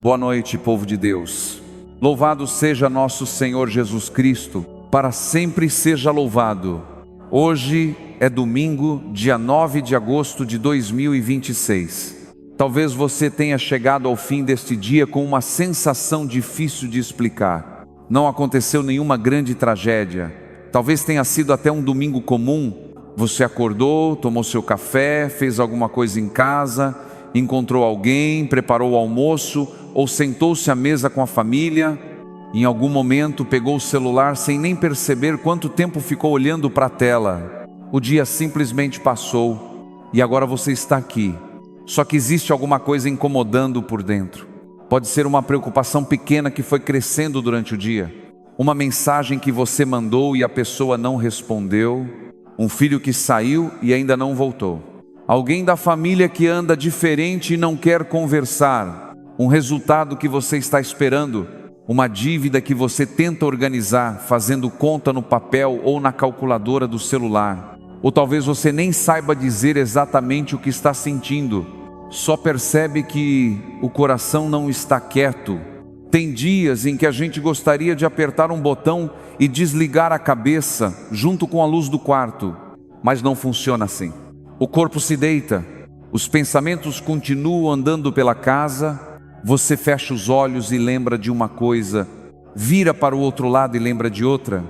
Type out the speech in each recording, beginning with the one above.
Boa noite, povo de Deus. Louvado seja nosso Senhor Jesus Cristo, para sempre seja louvado. Hoje é domingo, dia 9 de agosto de 2026. Talvez você tenha chegado ao fim deste dia com uma sensação difícil de explicar. Não aconteceu nenhuma grande tragédia. Talvez tenha sido até um domingo comum. Você acordou, tomou seu café, fez alguma coisa em casa, encontrou alguém, preparou o almoço ou sentou-se à mesa com a família. Em algum momento pegou o celular sem nem perceber quanto tempo ficou olhando para a tela. O dia simplesmente passou e agora você está aqui. Só que existe alguma coisa incomodando por dentro. Pode ser uma preocupação pequena que foi crescendo durante o dia. Uma mensagem que você mandou e a pessoa não respondeu. Um filho que saiu e ainda não voltou. Alguém da família que anda diferente e não quer conversar. Um resultado que você está esperando. Uma dívida que você tenta organizar, fazendo conta no papel ou na calculadora do celular. Ou talvez você nem saiba dizer exatamente o que está sentindo. Só percebe que o coração não está quieto. Tem dias em que a gente gostaria de apertar um botão e desligar a cabeça junto com a luz do quarto. Mas não funciona assim. O corpo se deita, os pensamentos continuam andando pela casa, você fecha os olhos e lembra de uma coisa, vira para o outro lado e lembra de outra.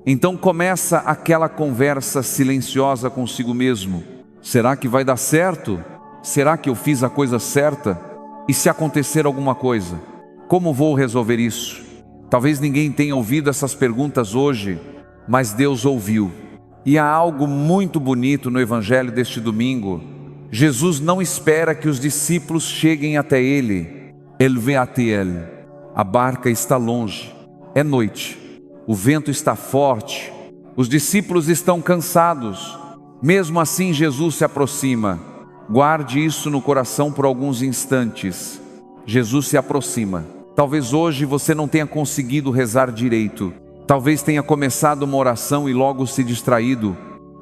Então começa aquela conversa silenciosa consigo mesmo. Será que vai dar certo? Será que eu fiz a coisa certa? E se acontecer alguma coisa? Como vou resolver isso? Talvez ninguém tenha ouvido essas perguntas hoje, mas Deus ouviu. E há algo muito bonito no evangelho deste domingo. Jesus não espera que os discípulos cheguem até Ele. Ele vem até Ele. A barca está longe. É noite. O vento está forte. Os discípulos estão cansados. Mesmo assim, Jesus se aproxima. Guarde isso no coração por alguns instantes. Jesus se aproxima. Talvez hoje você não tenha conseguido rezar direito. Talvez tenha começado uma oração e logo se distraído.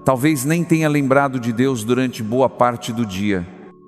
Talvez nem tenha lembrado de Deus durante boa parte do dia.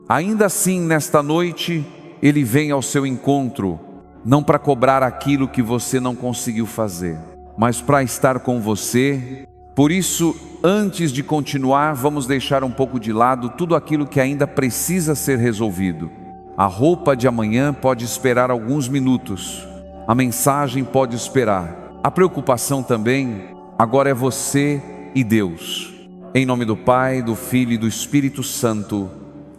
Ainda assim, nesta noite, Ele vem ao seu encontro, não para cobrar aquilo que você não conseguiu fazer, mas para estar com você. Por isso, antes de continuar, vamos deixar um pouco de lado tudo aquilo que ainda precisa ser resolvido. A roupa de amanhã pode esperar alguns minutos. A mensagem pode esperar. A preocupação também, agora é você e Deus. Em nome do Pai, do Filho e do Espírito Santo.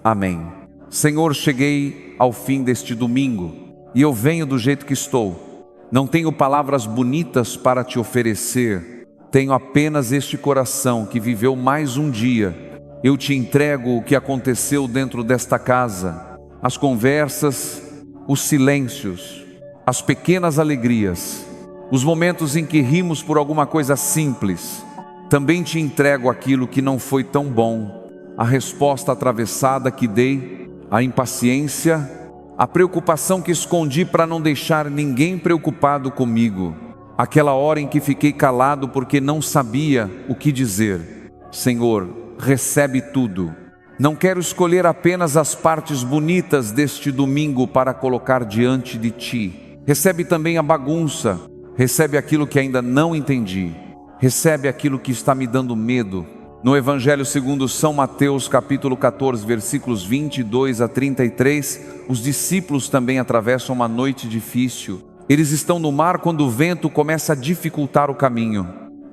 Amém. Senhor, cheguei ao fim deste domingo e eu venho do jeito que estou. Não tenho palavras bonitas para te oferecer. Tenho apenas este coração que viveu mais um dia. Eu te entrego o que aconteceu dentro desta casa. As conversas, os silêncios, as pequenas alegrias. Os momentos em que rimos por alguma coisa simples. Também te entrego aquilo que não foi tão bom. A resposta atravessada que dei, a impaciência, a preocupação que escondi para não deixar ninguém preocupado comigo. Aquela hora em que fiquei calado porque não sabia o que dizer. Senhor, recebe tudo. Não quero escolher apenas as partes bonitas deste domingo para colocar diante de Ti. Recebe também a bagunça. Recebe aquilo que ainda não entendi. Recebe aquilo que está me dando medo. No Evangelho segundo São Mateus, capítulo 14, versículos 22 a 33, os discípulos também atravessam uma noite difícil. Eles estão no mar quando o vento começa a dificultar o caminho.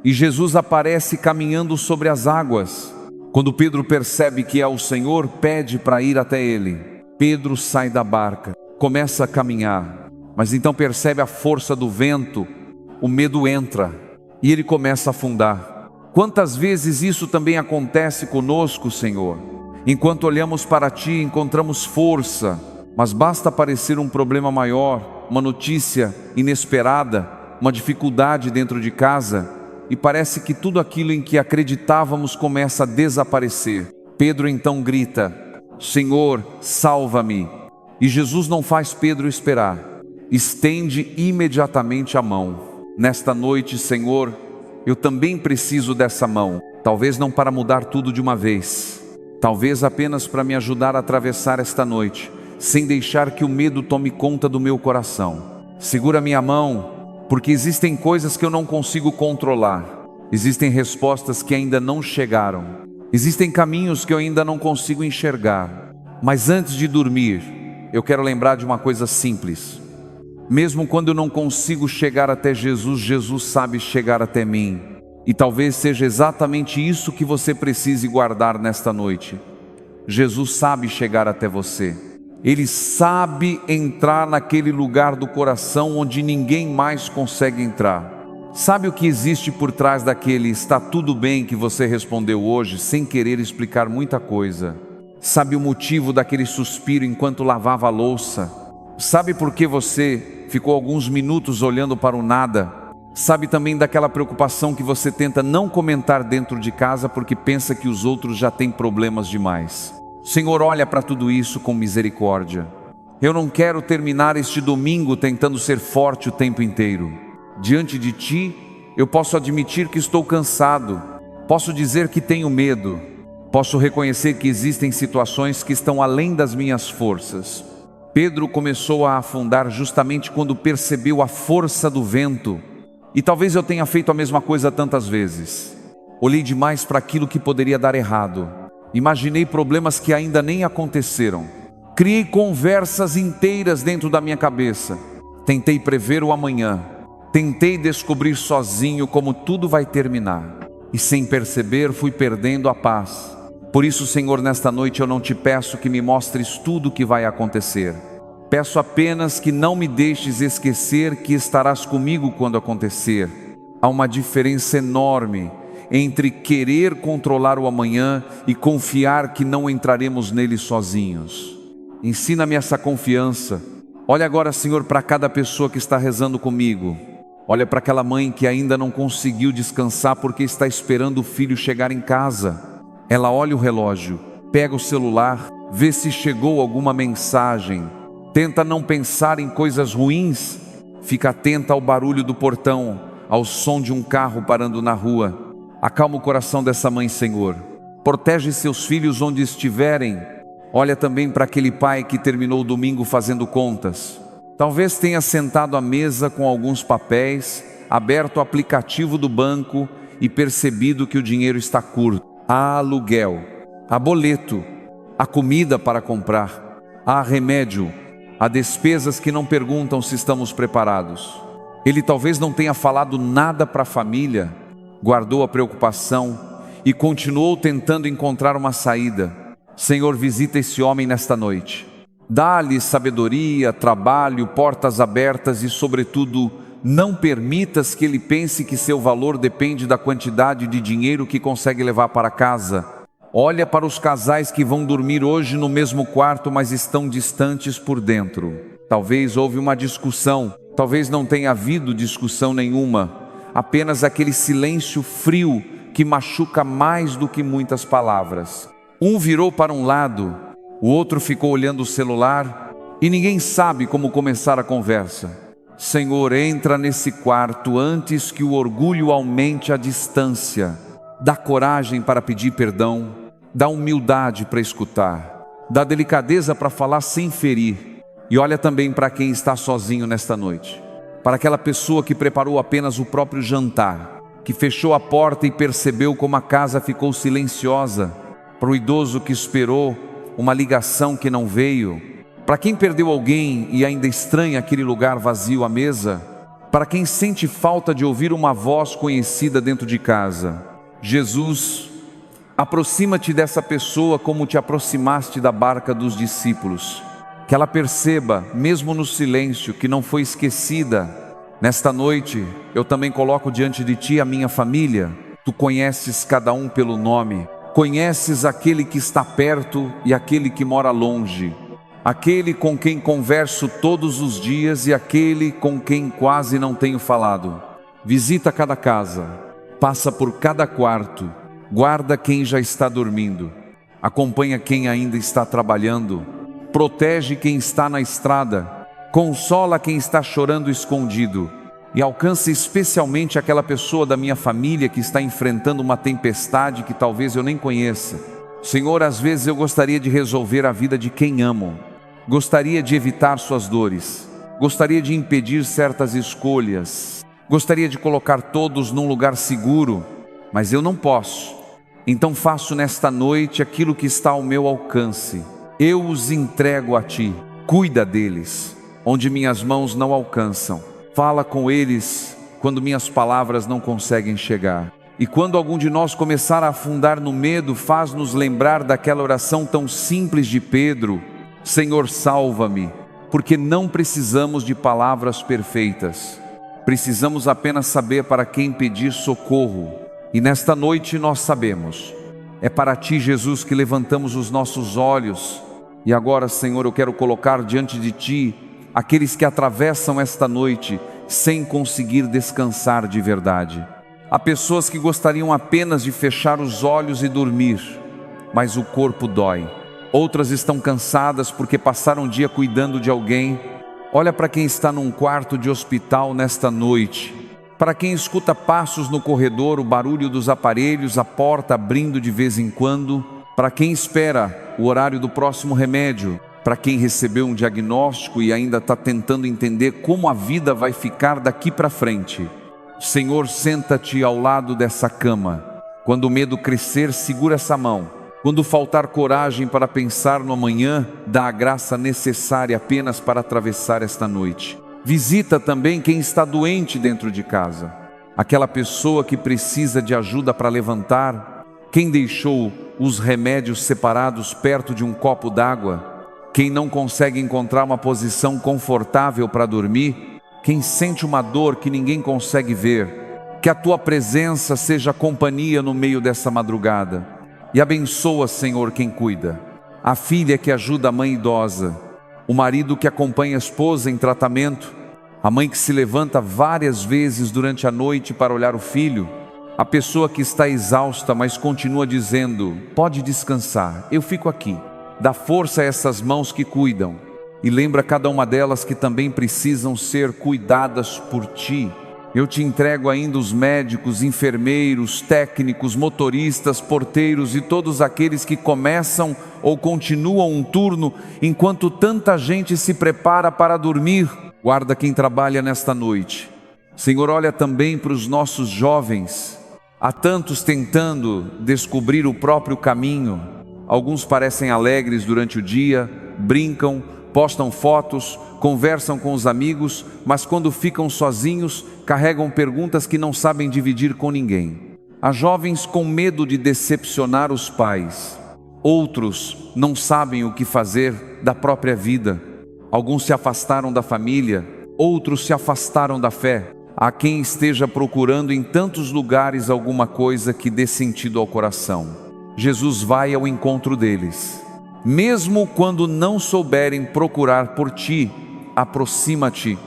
E Jesus aparece caminhando sobre as águas. Quando Pedro percebe que é o Senhor, pede para ir até Ele. Pedro sai da barca, começa a caminhar. Mas então percebe a força do vento, o medo entra e ele começa a afundar. Quantas vezes isso também acontece conosco, Senhor? Enquanto olhamos para Ti, encontramos força, mas basta aparecer um problema maior, uma notícia inesperada, uma dificuldade dentro de casa, e parece que tudo aquilo em que acreditávamos começa a desaparecer. Pedro então grita: Senhor, salva-me! E Jesus não faz Pedro esperar. Estende imediatamente a mão. Nesta noite, Senhor, eu também preciso dessa mão. Talvez não para mudar tudo de uma vez. Talvez apenas para me ajudar a atravessar esta noite. sem deixar que o medo tome conta do meu coração. Segura minha mão, porque existem coisas que eu não consigo controlar. Existem respostas que ainda não chegaram. Existem caminhos que eu ainda não consigo enxergar. Mas antes de dormir, eu quero lembrar de uma coisa simples. Mesmo quando eu não consigo chegar até Jesus, Jesus sabe chegar até mim. E talvez seja exatamente isso que você precise guardar nesta noite. Jesus sabe chegar até você. Ele sabe entrar naquele lugar do coração onde ninguém mais consegue entrar. Sabe o que existe por trás daquele "está tudo bem" que você respondeu hoje, sem querer explicar muita coisa? Sabe o motivo daquele suspiro enquanto lavava a louça? Sabe por que você ficou alguns minutos olhando para o nada? Sabe também daquela preocupação que você tenta não comentar dentro de casa porque pensa que os outros já têm problemas demais? Senhor, olha para tudo isso com misericórdia. Eu não quero terminar este domingo tentando ser forte o tempo inteiro. Diante de Ti, eu posso admitir que estou cansado, posso dizer que tenho medo, posso reconhecer que existem situações que estão além das minhas forças. Pedro começou a afundar justamente quando percebeu a força do vento. E talvez eu tenha feito a mesma coisa tantas vezes. Olhei demais para aquilo que poderia dar errado. Imaginei problemas que ainda nem aconteceram. Criei conversas inteiras dentro da minha cabeça. Tentei prever o amanhã. Tentei descobrir sozinho como tudo vai terminar. E sem perceber fui perdendo a paz. Por isso, Senhor, nesta noite eu não te peço que me mostres tudo o que vai acontecer. Peço apenas que não me deixes esquecer que estarás comigo quando acontecer. Há uma diferença enorme entre querer controlar o amanhã e confiar que não entraremos nele sozinhos. Ensina-me essa confiança. Olha agora, Senhor, para cada pessoa que está rezando comigo. Olha para aquela mãe que ainda não conseguiu descansar porque está esperando o filho chegar em casa. Ela olha o relógio, pega o celular, vê se chegou alguma mensagem. Tenta não pensar em coisas ruins. Fica atenta ao barulho do portão, ao som de um carro parando na rua. Acalma o coração dessa mãe, Senhor. Protege seus filhos onde estiverem. Olha também para aquele pai que terminou o domingo fazendo contas. Talvez tenha sentado à mesa com alguns papéis, aberto o aplicativo do banco e percebido que o dinheiro está curto. Há aluguel, há boleto, há comida para comprar, há remédio, há despesas que não perguntam se estamos preparados. Ele talvez não tenha falado nada para a família, guardou a preocupação e continuou tentando encontrar uma saída. Senhor, visita esse homem nesta noite. Dá-lhe sabedoria, trabalho, portas abertas e, sobretudo, não permitas que ele pense que seu valor depende da quantidade de dinheiro que consegue levar para casa. Olha para os casais que vão dormir hoje no mesmo quarto, mas estão distantes por dentro. Talvez houve uma discussão, talvez não tenha havido discussão nenhuma, apenas aquele silêncio frio que machuca mais do que muitas palavras. Um virou para um lado, o outro ficou olhando o celular e ninguém sabe como começar a conversa. Senhor, entra nesse quarto antes que o orgulho aumente a distância. Dá coragem para pedir perdão, dá humildade para escutar, dá delicadeza para falar sem ferir. E olha também para quem está sozinho nesta noite, para aquela pessoa que preparou apenas o próprio jantar, que fechou a porta e percebeu como a casa ficou silenciosa, para o idoso que esperou uma ligação que não veio, para quem perdeu alguém e ainda estranha aquele lugar vazio à mesa, para quem sente falta de ouvir uma voz conhecida dentro de casa. Jesus, aproxima-te dessa pessoa como te aproximaste da barca dos discípulos, que ela perceba, mesmo no silêncio, que não foi esquecida. Nesta noite, eu também coloco diante de ti a minha família. Tu conheces cada um pelo nome, conheces aquele que está perto e aquele que mora longe, aquele com quem converso todos os dias e aquele com quem quase não tenho falado. Visita cada casa, passa por cada quarto, guarda quem já está dormindo, acompanha quem ainda está trabalhando, protege quem está na estrada, consola quem está chorando escondido e alcança especialmente aquela pessoa da minha família que está enfrentando uma tempestade que talvez eu nem conheça. Senhor, às vezes eu gostaria de resolver a vida de quem amo, Gostaria de evitar suas dores. Gostaria de impedir certas escolhas. Gostaria de colocar todos num lugar seguro, mas eu não posso. Então faço nesta noite aquilo que está ao meu alcance. Eu os entrego a Ti. Cuida deles, onde minhas mãos não alcançam. Fala com eles quando minhas palavras não conseguem chegar. E quando algum de nós começar a afundar no medo, faz-nos lembrar daquela oração tão simples de Pedro: Senhor, salva-me, porque não precisamos de palavras perfeitas. Precisamos apenas saber para quem pedir socorro. E nesta noite nós sabemos. É para Ti, Jesus, que levantamos os nossos olhos. E agora, Senhor, eu quero colocar diante de Ti aqueles que atravessam esta noite sem conseguir descansar de verdade. Há pessoas que gostariam apenas de fechar os olhos e dormir, mas o corpo dói. Outras estão cansadas porque passaram o dia cuidando de alguém. Olha para quem está num quarto de hospital nesta noite. Para quem escuta passos no corredor, o barulho dos aparelhos, a porta abrindo de vez em quando. Para quem espera o horário do próximo remédio. Para quem recebeu um diagnóstico e ainda está tentando entender como a vida vai ficar daqui para frente. Senhor, senta-te ao lado dessa cama. Quando o medo crescer, segura essa mão. Quando faltar coragem para pensar no amanhã, dá a graça necessária apenas para atravessar esta noite. Visita também quem está doente dentro de casa. Aquela pessoa que precisa de ajuda para levantar. Quem deixou os remédios separados perto de um copo d'água. Quem não consegue encontrar uma posição confortável para dormir. Quem sente uma dor que ninguém consegue ver. Que a Tua presença seja companhia no meio dessa madrugada. E abençoa, Senhor, quem cuida. A filha que ajuda a mãe idosa. O marido que acompanha a esposa em tratamento. A mãe que se levanta várias vezes durante a noite para olhar o filho. A pessoa que está exausta, mas continua dizendo: pode descansar, eu fico aqui. Dá força a essas mãos que cuidam. E lembra cada uma delas que também precisam ser cuidadas por Ti. Eu Te entrego ainda os médicos, enfermeiros, técnicos, motoristas, porteiros e todos aqueles que começam ou continuam um turno enquanto tanta gente se prepara para dormir. Guarda quem trabalha nesta noite. Senhor, olha também para os nossos jovens. Há tantos tentando descobrir o próprio caminho. Alguns parecem alegres durante o dia, brincam, postam fotos, conversam com os amigos, mas quando ficam sozinhos, carregam perguntas que não sabem dividir com ninguém. Há jovens com medo de decepcionar os pais. Outros não sabem o que fazer da própria vida. Alguns se afastaram da família, outros se afastaram da fé. Há quem esteja procurando em tantos lugares alguma coisa que dê sentido ao coração. Jesus vai ao encontro deles. Mesmo quando não souberem procurar por Ti, aproxima-te,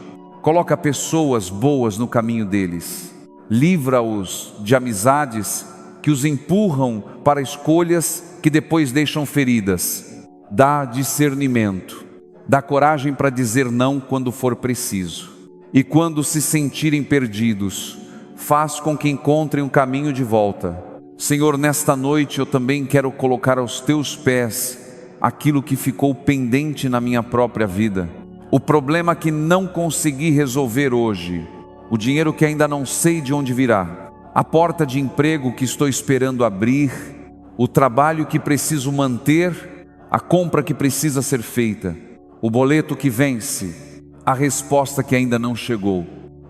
coloca pessoas boas no caminho deles. Livra-os de amizades que os empurram para escolhas que depois deixam feridas. Dá discernimento, dá coragem para dizer não quando for preciso. E quando se sentirem perdidos, faz com que encontrem um caminho de volta. Senhor, nesta noite eu também quero colocar aos Teus pés aquilo que ficou pendente na minha própria vida. O problema que não consegui resolver hoje. O dinheiro que ainda não sei de onde virá. A porta de emprego que estou esperando abrir. O trabalho que preciso manter. A compra que precisa ser feita. O boleto que vence. A resposta que ainda não chegou.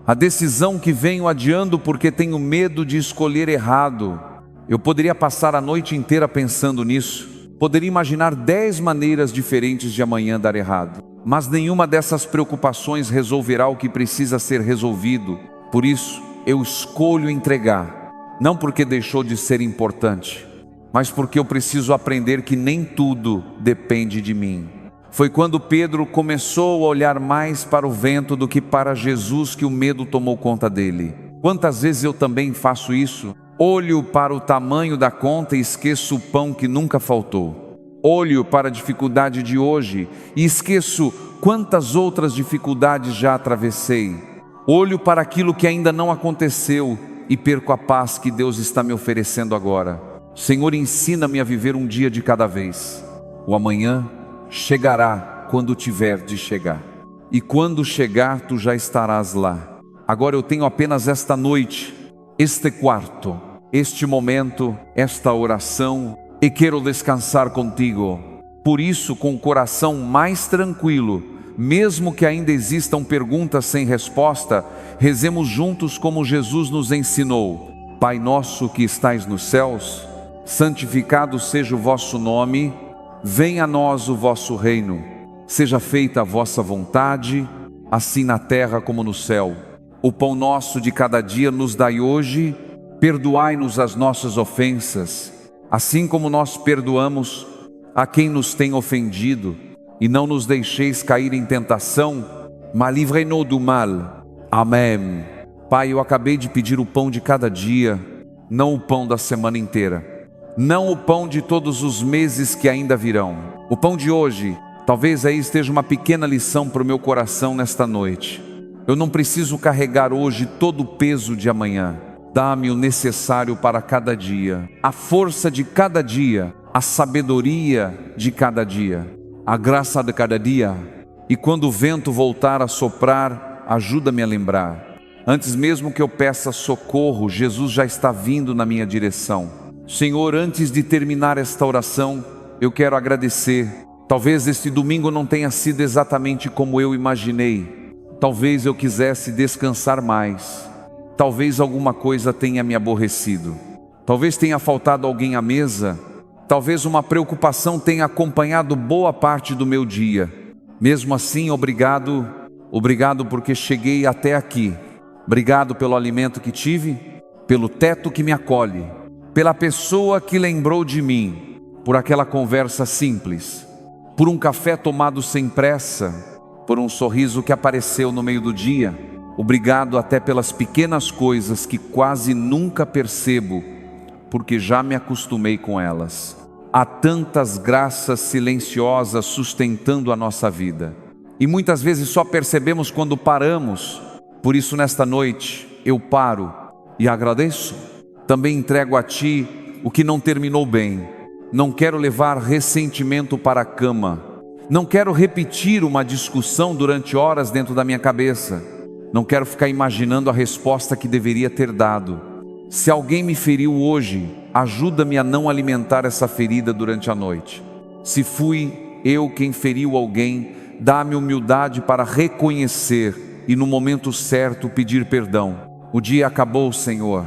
A decisão que venho adiando porque tenho medo de escolher errado. Eu poderia passar a noite inteira pensando nisso. Poderia imaginar 10 maneiras diferentes de amanhã dar errado. Mas nenhuma dessas preocupações resolverá o que precisa ser resolvido. Por isso, eu escolho entregar. Não porque deixou de ser importante, mas porque eu preciso aprender que nem tudo depende de mim. Foi quando Pedro começou a olhar mais para o vento do que para Jesus que o medo tomou conta dele. Quantas vezes eu também faço isso? Olho para o tamanho da conta e esqueço o pão que nunca faltou. Olho para a dificuldade de hoje e esqueço quantas outras dificuldades já atravessei. Olho para aquilo que ainda não aconteceu e perco a paz que Deus está me oferecendo agora. Senhor, ensina-me a viver um dia de cada vez. O amanhã chegará quando tiver de chegar. E quando chegar, tu já estarás lá. Agora eu tenho apenas esta noite, este quarto, este momento, esta oração, e quero descansar contigo. Por isso, com o coração mais tranquilo, mesmo que ainda existam perguntas sem resposta, rezemos juntos como Jesus nos ensinou. Pai nosso que estais nos céus, santificado seja o vosso nome, venha a nós o vosso reino, seja feita a vossa vontade, assim na terra como no céu. O pão nosso de cada dia nos dai hoje, perdoai-nos as nossas ofensas, assim como nós perdoamos a quem nos tem ofendido, e não nos deixeis cair em tentação, mas livrai-nos do mal. Amém. Pai, eu acabei de pedir o pão de cada dia, não o pão da semana inteira, não o pão de todos os meses que ainda virão. O pão de hoje, talvez aí esteja uma pequena lição para o meu coração nesta noite. Eu não preciso carregar hoje todo o peso de amanhã. Dá-me o necessário para cada dia, a força de cada dia, a sabedoria de cada dia, a graça de cada dia. E quando o vento voltar a soprar, ajuda-me a lembrar. Antes mesmo que eu peça socorro, Jesus já está vindo na minha direção. Senhor, antes de terminar esta oração, eu quero agradecer. Talvez este domingo não tenha sido exatamente como eu imaginei. Talvez eu quisesse descansar mais. Talvez alguma coisa tenha me aborrecido. Talvez tenha faltado alguém à mesa. Talvez uma preocupação tenha acompanhado boa parte do meu dia. Mesmo assim, obrigado. Obrigado porque cheguei até aqui. Obrigado pelo alimento que tive, pelo teto que me acolhe, pela pessoa que lembrou de mim, por aquela conversa simples, por um café tomado sem pressa, por um sorriso que apareceu no meio do dia. Obrigado até pelas pequenas coisas que quase nunca percebo, porque já me acostumei com elas. Há tantas graças silenciosas sustentando a nossa vida, e muitas vezes só percebemos quando paramos. Por isso, nesta noite, eu paro e agradeço. Também entrego a Ti o que não terminou bem. Não quero levar ressentimento para a cama. Não quero repetir uma discussão durante horas dentro da minha cabeça. Não quero ficar imaginando a resposta que deveria ter dado. Se alguém me feriu hoje, ajuda-me a não alimentar essa ferida durante a noite. Se fui eu quem feriu alguém, dá-me humildade para reconhecer e no momento certo pedir perdão. O dia acabou, Senhor.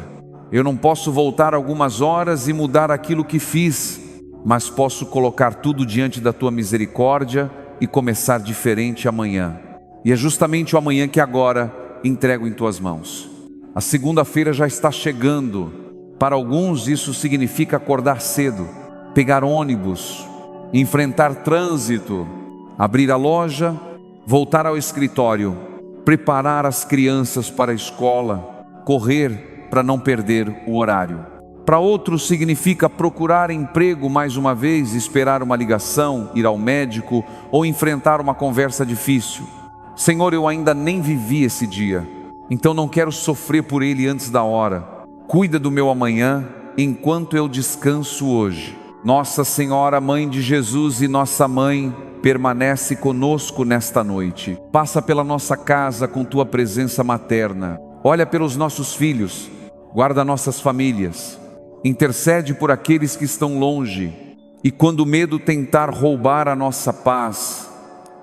Eu não posso voltar algumas horas e mudar aquilo que fiz, mas posso colocar tudo diante da Tua misericórdia e começar diferente amanhã. E é justamente o amanhã que agora entrego em Tuas mãos. A segunda-feira já está chegando. Para alguns isso significa acordar cedo, pegar ônibus, enfrentar trânsito, abrir a loja, voltar ao escritório, preparar as crianças para a escola, correr para não perder o horário. Para outros significa procurar emprego mais uma vez, esperar uma ligação, ir ao médico ou enfrentar uma conversa difícil. Senhor, eu ainda nem vivi esse dia, então não quero sofrer por ele antes da hora. Cuida do meu amanhã enquanto eu descanso hoje. Nossa Senhora, Mãe de Jesus e nossa Mãe, permanece conosco nesta noite. Passa pela nossa casa com Tua presença materna. Olha pelos nossos filhos, guarda nossas famílias. Intercede por aqueles que estão longe. E quando o medo tentar roubar a nossa paz,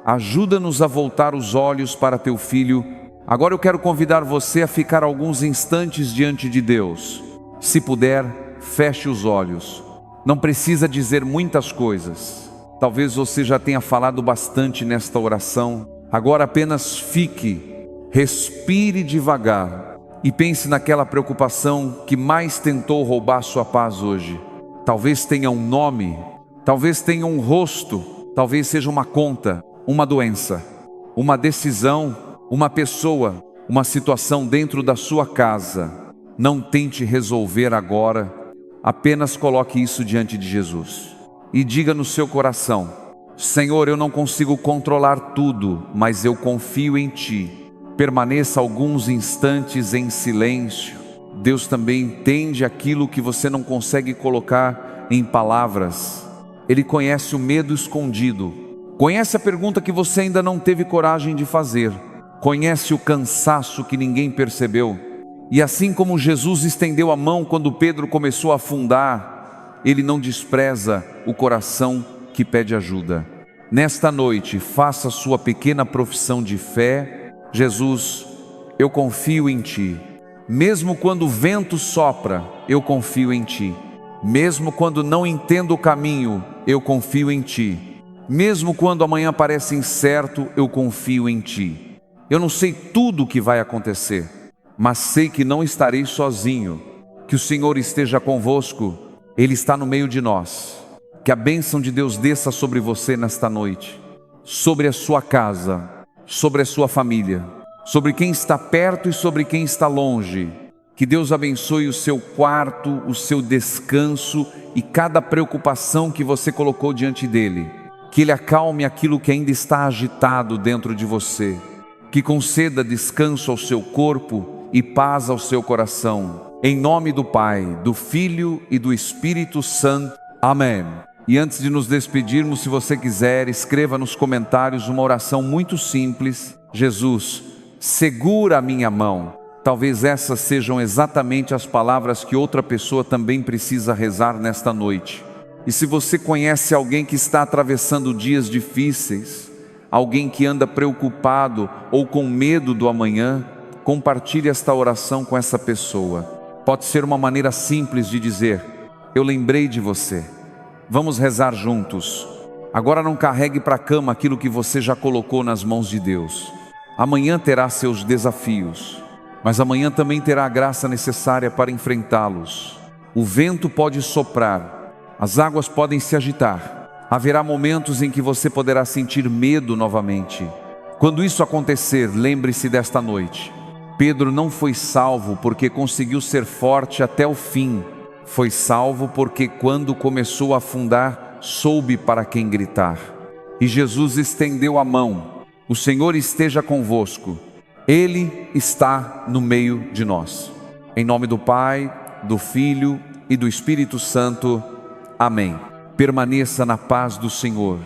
ajuda-nos a voltar os olhos para Teu Filho. Agora eu quero convidar você a ficar alguns instantes diante de Deus. Se puder, feche os olhos. Não precisa dizer muitas coisas. Talvez você já tenha falado bastante nesta oração. Agora apenas fique, respire devagar e pense naquela preocupação que mais tentou roubar sua paz hoje. Talvez tenha um nome, talvez tenha um rosto, talvez seja uma conta, uma doença, uma decisão, uma pessoa, uma situação dentro da sua casa. Não tente resolver agora, apenas coloque isso diante de Jesus e diga no seu coração: Senhor, eu não consigo controlar tudo, mas eu confio em Ti. Permaneça alguns instantes em silêncio. Deus também entende aquilo que você não consegue colocar em palavras. Ele conhece o medo escondido, Conhece a pergunta que você ainda não teve coragem de fazer. Conhece o cansaço que ninguém percebeu. E assim como Jesus estendeu a mão quando Pedro começou a afundar, Ele não despreza o coração que pede ajuda. Nesta noite, faça sua pequena profissão de fé. Jesus, eu confio em Ti. Mesmo quando o vento sopra, eu confio em Ti. Mesmo quando não entendo o caminho, eu confio em Ti. Mesmo quando amanhã parece incerto, eu confio em Ti. Eu não sei tudo o que vai acontecer, mas sei que não estarei sozinho, que o Senhor esteja convosco, Ele está no meio de nós. Que a bênção de Deus desça sobre você nesta noite, sobre a sua casa, sobre a sua família, sobre quem está perto e sobre quem está longe. Que Deus abençoe o seu quarto, o seu descanso e cada preocupação que você colocou diante dEle. Que Ele acalme aquilo que ainda está agitado dentro de você. Que conceda descanso ao seu corpo e paz ao seu coração. Em nome do Pai, do Filho e do Espírito Santo. Amém. E antes de nos despedirmos, se você quiser, escreva nos comentários uma oração muito simples. Jesus, segura a minha mão. Talvez essas sejam exatamente as palavras que outra pessoa também precisa rezar nesta noite. E se você conhece alguém que está atravessando dias difíceis, alguém que anda preocupado ou com medo do amanhã, compartilhe esta oração com essa pessoa. Pode ser uma maneira simples de dizer: eu lembrei de você. Vamos rezar juntos. Agora não carregue para a cama aquilo que você já colocou nas mãos de Deus. Amanhã terá seus desafios, mas amanhã também terá a graça necessária para enfrentá-los. O vento pode soprar, as águas podem se agitar. Haverá momentos em que você poderá sentir medo novamente. Quando isso acontecer, lembre-se desta noite. Pedro não foi salvo porque conseguiu ser forte até o fim. Foi salvo porque quando começou a afundar, soube para quem gritar. E Jesus estendeu a mão. O Senhor esteja convosco. Ele está no meio de nós. Em nome do Pai, do Filho e do Espírito Santo. Amém. Permaneça na paz do Senhor.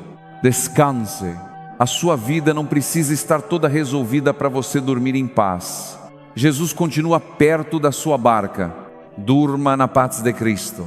Descanse. A sua vida não precisa estar toda resolvida para você dormir em paz. Jesus continua perto da sua barca. Durma na paz de Cristo.